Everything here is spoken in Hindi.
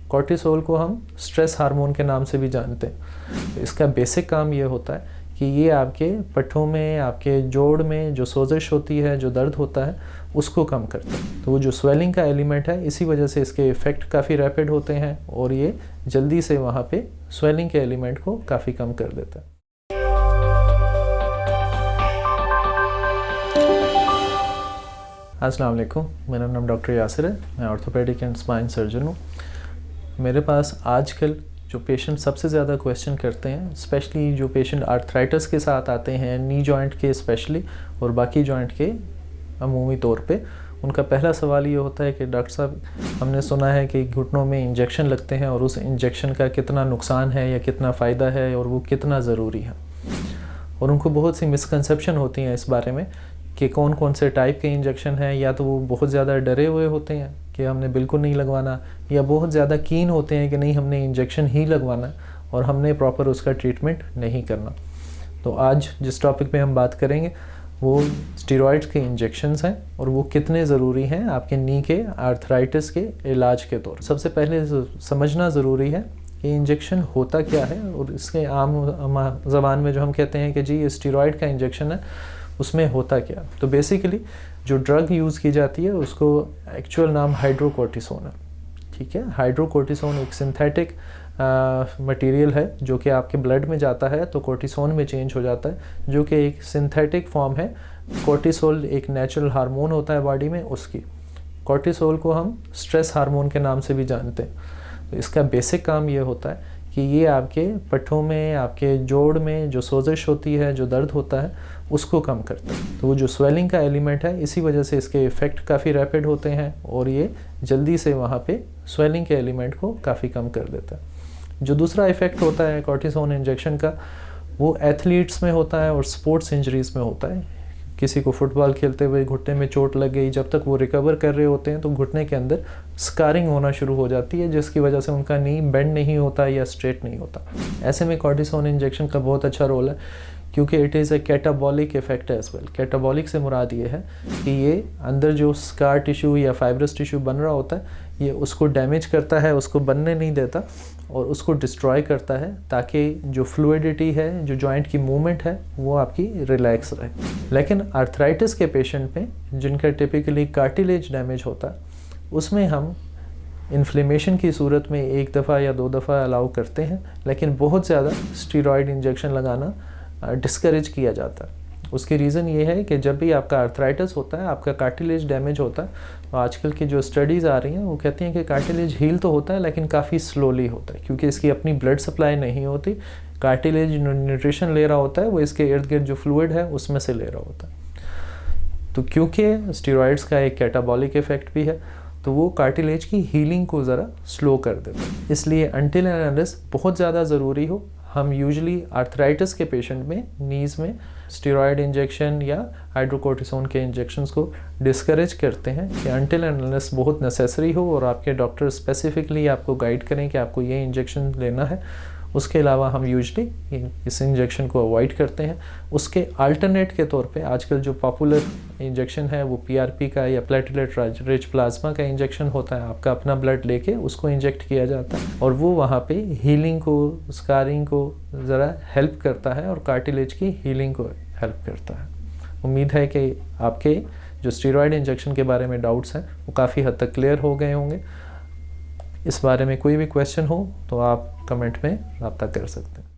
कॉर्टिसोल को हम स्ट्रेस हार्मोन के नाम से भी जानते हैं। तो इसका बेसिक काम ये होता है कि ये आपके पट्टों में, आपके जोड़ में जो सोजिश होती है, जो दर्द होता है, उसको कम करता है। तो वो जो स्वेलिंग का एलिमेंट है, इसी वजह से इसके इफ़ेक्ट काफ़ी रैपिड होते हैं और ये जल्दी से वहाँ पे स्वेलिंग के एलिमेंट को काफ़ी कम कर देता है। अस्सलाम वालेकुम, मेरा नाम डॉक्टर यासिर है। मैं ऑर्थोपेडिक एंड स्पाइन सर्जन हूँ। मेरे पास आजकल जो पेशेंट सबसे ज़्यादा क्वेश्चन करते हैं, स्पेशली जो पेशेंट आर्थराइटिस के साथ आते हैं, नी जॉइंट के स्पेशली और बाकी जॉइंट के अमूमी तौर पे, उनका पहला सवाल ये होता है कि डॉक्टर साहब, हमने सुना है कि घुटनों में इंजेक्शन लगते हैं और उस इंजेक्शन का कितना नुकसान है या कितना फ़ायदा है और वो कितना ज़रूरी है। और उनको बहुत सी मिसकंसेप्शन होती हैं इस बारे में कि कौन कौन से टाइप के इंजेक्शन हैं। या तो वो बहुत ज़्यादा डरे हुए होते हैं कि हमने बिल्कुल नहीं लगवाना, या बहुत ज़्यादा कीन होते हैं कि नहीं, हमने इंजेक्शन ही लगवाना और हमने प्रॉपर उसका ट्रीटमेंट नहीं करना। तो आज जिस टॉपिक पे हम बात करेंगे वो स्टेरॉइड्स के इंजेक्शंस हैं और वो कितने ज़रूरी हैं आपके नी के आर्थराइटिस के इलाज के तौर। सबसे पहले समझना ज़रूरी है कि इंजेक्शन होता क्या है, और इसके आम ज़बान में जो हम कहते हैं कि जी ये स्टेरॉइड का इंजेक्शन है, उसमें होता क्या। तो बेसिकली जो ड्रग यूज़ की जाती है उसको एक्चुअल नाम हाइड्रोकोर्टिसोन है। ठीक है, हाइड्रोकोर्टिसोन एक सिंथेटिक मटेरियल है जो कि आपके ब्लड में जाता है तो कोर्टिसोन में चेंज हो जाता है, जो कि एक सिंथेटिक फॉर्म है। कोर्टिसोल एक नेचुरल हार्मोन होता है बॉडी में, उसकी कोर्टिसोल को हम स्ट्रेस हार्मोन के नाम से भी जानते हैं। तो इसका बेसिक काम ये होता है कि ये आपके पट्टों में, आपके जोड़ में जो सोजिश होती है, जो दर्द होता है, उसको कम करता है। तो वो जो स्वेलिंग का एलिमेंट है, इसी वजह से इसके इफ़ेक्ट काफ़ी रैपिड होते हैं और ये जल्दी से वहाँ पे स्वेलिंग के एलिमेंट को काफ़ी कम कर देता है। जो दूसरा इफ़ेक्ट होता है कॉर्टिसोन इंजेक्शन का, वो एथलीट्स में होता है और स्पोर्ट्स इंजरीज़ में होता है। किसी को फुटबॉल खेलते हुए घुटने में चोट लग गई, जब तक वो रिकवर कर रहे होते हैं तो घुटने के अंदर स्कारिंग होना शुरू हो जाती है, जिसकी वजह से उनका नी बेंड नहीं होता या स्ट्रेट नहीं होता। ऐसे में कॉर्टिसोन इंजेक्शन का बहुत अच्छा रोल है, क्योंकि it is a catabolic effect as well. Catabolic से मुराद ये है कि ये अंदर जो स्कार टिश्यू या फाइब्रस टिश्यू बन रहा होता है, ये उसको डैमेज करता है, उसको बनने नहीं देता और उसको डिस्ट्रॉय करता है, ताकि जो फ्लूइडिटी है, जो जॉइंट की मूवमेंट है, वो आपकी रिलैक्स रहे। लेकिन आर्थराइटिस के पेशेंट में, जिनका टिपिकली कार्टिलेज डैमेज होता है, उसमें हम इन्फ्लेमेशन की सूरत में 1 दफ़ा या 2 दफ़ा अलाउ करते हैं, लेकिन बहुत ज़्यादा स्टेरॉइड इंजेक्शन लगाना डिस्करेज किया जाता है। उसकी रीज़न ये है कि जब भी आपका आर्थराइटिस होता है, आपका कार्टिलेज डैमेज होता है, तो आजकल की जो स्टडीज़ आ रही हैं वो कहती हैं कि कार्टिलेज हील तो होता है लेकिन काफ़ी स्लोली होता है, क्योंकि इसकी अपनी ब्लड सप्लाई नहीं होती। कार्टिलेज न्यूट्रिशन ले रहा होता है, वो इसके इर्द गिर्द जो फ्लूइड है उसमें से ले रहा होता है। तो क्योंकि स्टेरॉइड्स का एक कैटाबॉलिक इफेक्ट भी है, तो वो कार्टिलेज की हीलिंग को ज़रा स्लो कर देता है। इसलिए अनटिल एंड अनलेस बहुत ज़्यादा ज़रूरी हो, हम यूजुअली आर्थराइटिस के पेशेंट में नीज़ में स्टेरॉइड इंजेक्शन या हाइड्रोकोर्टिसोन के इंजेक्शंस को डिस्करेज करते हैं कि अनटिल एंड अनलेस बहुत नेसेसरी हो और आपके डॉक्टर स्पेसिफिकली आपको गाइड करें कि आपको ये इंजेक्शन लेना है। उसके अलावा हम यूजुअली इस इंजेक्शन को अवॉइड करते हैं। उसके अल्टरनेट के तौर पे आजकल जो पॉपुलर इंजेक्शन है वो PRP का या प्लेटलेट रिच प्लाज्मा का इंजेक्शन होता है। आपका अपना ब्लड लेके उसको इंजेक्ट किया जाता है और वो वहाँ पे हीलिंग को, स्कारिंग को ज़रा हेल्प करता है और कार्टिलेज की हीलिंग को हेल्प करता है। उम्मीद है कि आपके जो स्टेरॉइड इंजेक्शन के बारे में डाउट्स हैं वो काफ़ी हद तक क्लियर हो गए होंगे। इस बारे में कोई भी क्वेश्चन हो तो आप कमेंट में रब्ता कर सकते हैं।